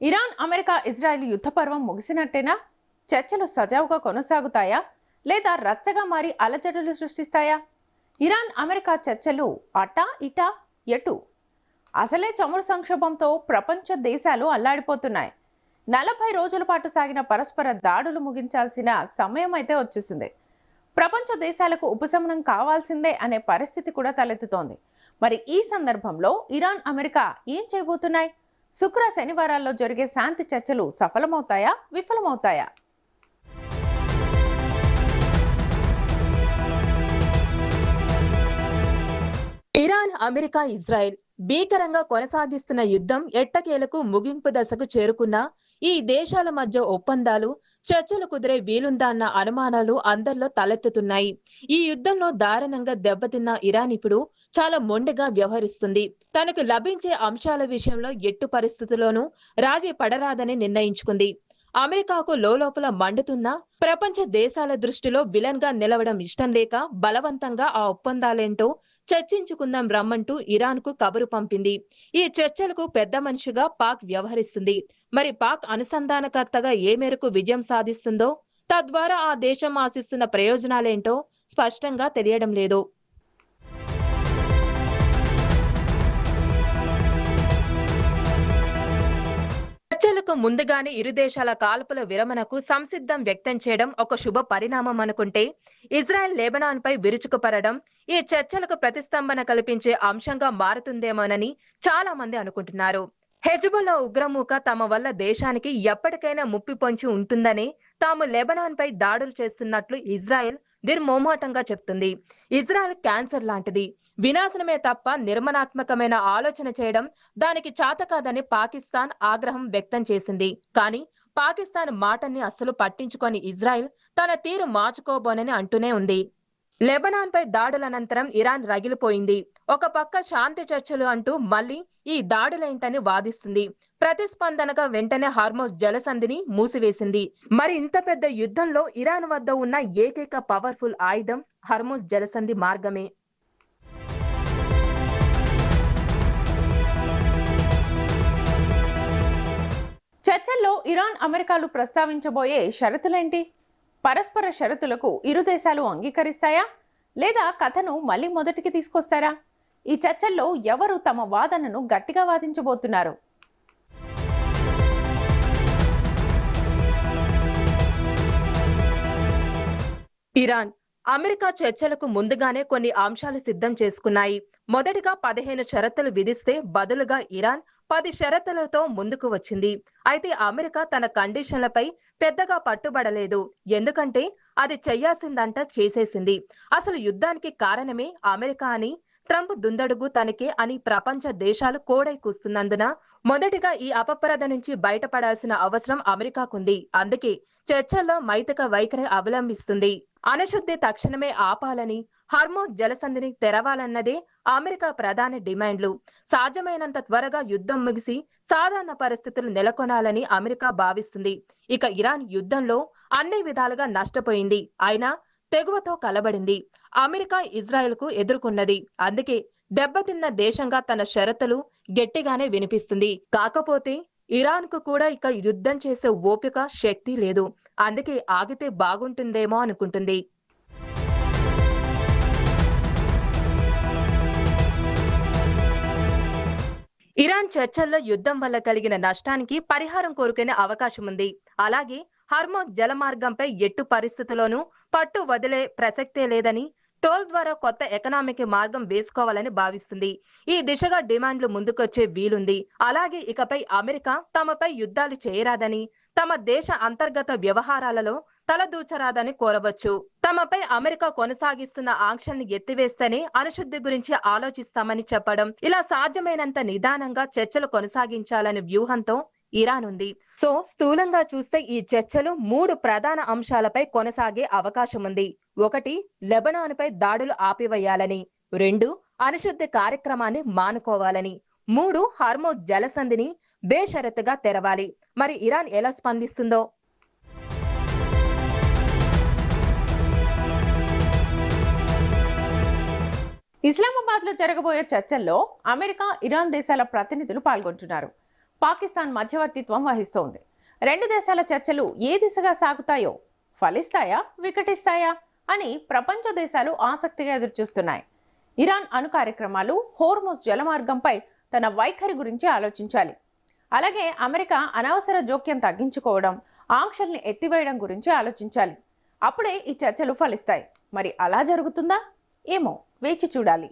Iran, America, Israel యుద్ధ పర్వం ముగిసినట్టేనా? చర్చలు సజావుగా కొనసాగుతాయా లేదా రచ్చగా మారి అలజడులు సృష్టిస్తాయా? ఇరాన్, అమెరికా చర్చలు అటా ఇటా ఎటు? అసలే చమురు సంక్షోభంతో ప్రపంచ దేశాలు అల్లాడిపోతున్నాయి. 40 రోజుల పాటు సాగిన పరస్పర దాడులు ముగించాల్సిన సమయం అయితే వచ్చేసింది. ప్రపంచ దేశాలకు ఉపశమనం కావాల్సిందే అనే పరిస్థితి కూడా తలెత్తుతోంది. మరి ఈ సందర్భంలో ఇరాన్, అమెరికా ఏం చేయబోతున్నాయి? శుక్ర శనివారాల్లో జరిగే శాంతి చర్చలు సఫలమవుతాయా, విఫలమవుతాయా? ఇరాన్, అమెరికా, ఇజ్రాయెల్ భీకరంగా కొనసాగిస్తున్న యుద్ధం ఎట్టకేలకు ముగింపు దశకు చేరుకున్న ఈ దేశాల మధ్య ఒప్పందాలు, చర్చలు కుదిరే వీలుందా అన్న అనుమానాలు అందరిలో తలెత్తుతున్నాయి. ఈ యుద్ధంలో దారుణంగా దెబ్బతిన్న ఇరాన్ ఇప్పుడు చాలా మొండిగా వ్యవహరిస్తుంది. తనకు లభించే అంశాల విషయంలో ఎట్టు పరిస్థితుల్లోనూ రాజీ పడరాదని నిర్ణయించుకుంది. అమెరికాకు లోలోపల మండుతున్న ప్రపంచ దేశాల దృష్టిలో విలన్ గా నిలవడం ఇష్టం లేక బలవంతంగా ఆ ఒప్పందాలేంటో చర్చించుకుందాం రమ్మంటూ ఇరాన్ కు కబురు పంపింది. ఈ చర్చలకు పెద్ద మనిషిగా పాక్ వ్యవహరిస్తుంది. మరి పాక్ అనుసంధానకర్తగా ఏ మేరకు విజయం సాధిస్తుందో, తద్వారా ఆ దేశం ఆశిస్తున్న ప్రయోజనాలేంటో స్పష్టంగా తెలియడం లేదు. చర్చలకు ముందుగానే ఇరు దేశాల కాల్పుల విరమణకు సంసిద్ధం వ్యక్తం చేయడం ఒక శుభ పరిణామం అనుకుంటే, ఇజ్రాయెల్ లెబనాన్ పై విరుచుకుపడడం ఈ చర్చలకు ప్రతిస్తంభన కల్పించే అంశంగా మారుతుందేమోనని చాలా మంది అనుకుంటున్నారు. హెజ్బుల్లా ఉగ్రమూక తమ వల్ల దేశానికి ఎప్పటికైనా ముప్పి పొంచి ఉంటుందని తాము లెబనాన్ పై దాడులు చేస్తున్నట్లు ఇజ్రాయెల్ నిర్మోహమాటంగా చెప్తుంది. ఇజ్రాయెల్ క్యాన్సర్ లాంటిది. వినాశనమే తప్ప నిర్మాణాత్మకమైన ఆలోచన చేయడం దానికి చాతకాదని పాకిస్తాన్ ఆగ్రహం వ్యక్తం చేసింది. కానీ పాకిస్తాన్ మాటల్ని అస్సలు పట్టించుకొని ఇజ్రాయెల్ తన తీరు మార్చుకోబోనని అంటూనే ఉంది. లెబనాన్ పై దాడుల అనంతరం ఇరాన్ రగిలిపోయింది. ఒక పక్క శాంతి చర్చలు అంటూ మళ్ళీ ఈ దాడులేంటని వాదిస్తుంది. ప్రతిస్పందనగా వెంటనే హార్మోజ్ జలసంధిని మూసివేసింది. మరి ఇంత పెద్ద యుద్ధంలో ఇరాన్ వద్ద ఉన్న ఏకైక పవర్ఫుల్ ఆయుధం హార్మోజ్ జలసంధి మార్గమే. చర్చల్లో ఇరాన్, అమెరికాలు ప్రస్తావించబోయే షరతులేంటి? పరస్పర షరతులకు ఇరు దేశాలు అంగీకరిస్తాయా లేదా కథను మళ్ళీ మొదటికి తీసుకొస్తారా? ఈ చర్చల్లో ఎవరు తమ వాదనను గట్టిగా వాదించబోతున్నారు? ఇరాన్, అమెరికా చర్చలకు ముందుగానే కొన్ని అంశాలు సిద్ధం చేసుకున్నాయి. మొదటిగా 15 షరతులు విధిస్తే బదులుగా ఇరాన్ 10 షరతులతో ముందుకు వచ్చింది. అయితే అమెరికా తన కండిషన్లపై పెద్దగా పట్టుబడలేదు. ఎందుకంటే అది చేయాల్సిందంట చేసేసింది. అసలు యుద్ధానికి కారణమే అమెరికా అని, ట్రంప్ దుందడుగు తనకే అని ప్రపంచ దేశాలు కోడై కూస్తున్నందున మొదటిగా ఈ అపప్రద నుంచి బయటపడాల్సిన అవసరం అమెరికాకుంది. అందుకే చర్చల్లో మైతక వైఖరి అవలంబిస్తుంది. అణుశుద్ధి తక్షణమే ఆపాలని, హార్మోజ్ జలసంధిని తెరవాలన్నదే అమెరికా ప్రధాన డిమాండ్లు. సాధ్యమైనంత త్వరగా యుద్ధం ముగిసి సాధారణ పరిస్థితులు నెలకొనాలని అమెరికా భావిస్తుంది. ఇక ఇరాన్ యుద్ధంలో అన్ని విధాలుగా నష్టపోయింది. అయినా తెగువతో కలబడింది. అమెరికా ఇజ్రాయెల్ కు ఎదుర్కొన్నది. అందుకే దెబ్బతిన్న దేశంగా తన షరతులు గట్టిగానే వినిపిస్తుంది. కాకపోతే ఇరాన్ కు కూడా ఇక యుద్ధం చేసే ఓపిక, శక్తి లేదు. అందుకే ఆగితే బాగుంటుందేమో అనుకుంటుంది. ఇరాన్ చర్చల్లో యుద్ధం వల్ల కలిగిన నష్టానికి పరిహారం కోరుకునే అవకాశం ఉంది. అలాగే హార్మోజ్ జలమార్గంపై ఎట్టు పరిస్థితుల్లోనూ పట్టు వదిలే ప్రసక్తే లేదని, టోల్ ద్వారా కొత్త ఎకనామిక్ మార్గం వేసుకోవాలని భావిస్తుంది. ఈ దిశగా డిమాండ్లు ముందుకొచ్చే వీలుంది. అలాగే ఇకపై అమెరికా తమపై యుద్ధాలు చేయరాదని, తమ దేశ అంతర్గత వ్యవహారాలలో తలదూచరాదని కోరవచ్చు. తమపై అమెరికా కొనసాగిస్తున్న ఆంక్షల్ని ఎత్తివేస్తేనే అణుశుద్ధి గురించి ఆలోచిస్తామని చెప్పడం, ఇలా సాధ్యమైనంత నిదానంగా చర్చలు కొనసాగించాలనే వ్యూహంతో ఇరాన్ ఉంది. సో స్థూలంగా చూస్తే ఈ చర్చలు 3 ప్రధాన అంశాలపై కొనసాగే అవకాశం ఉంది. 1, లెబనాన్పై దాడులు ఆపివేయాలని. 2, అణుశుద్ధి కార్యక్రమాన్ని మానుకోవాలని. 3, హార్మోజ్ జలసంధిని బేషరతుగా తెరవాలి. మరి ఇరాన్ ఎలా స్పందిస్తుందో? ఇస్లామాబాద్లో జరగబోయే చర్చల్లో అమెరికా, ఇరాన్ దేశాల ప్రతినిధులు పాల్గొంటున్నారు. పాకిస్తాన్ మధ్యవర్తిత్వం వహిస్తోంది. రెండు దేశాల చర్చలు ఏ దిశగా సాగుతాయో, ఫలిస్తాయా, వికటిస్తాయా అని ప్రపంచ దేశాలు ఆసక్తిగా ఎదురుచూస్తున్నాయి. ఇరాన్ అణు కార్యక్రమాలు, హోర్ముజ్ జలమార్గంపై తన వైఖరి గురించి ఆలోచించాలి. అలాగే అమెరికా అనవసర జోక్యం తగ్గించుకోవడం, ఆంక్షల్ని ఎత్తివేయడం గురించి ఆలోచించాలి. అప్పుడే ఈ చర్చలు ఫలిస్తాయి. మరి అలా జరుగుతుందా? ఏమో, వేచి చూడాలి.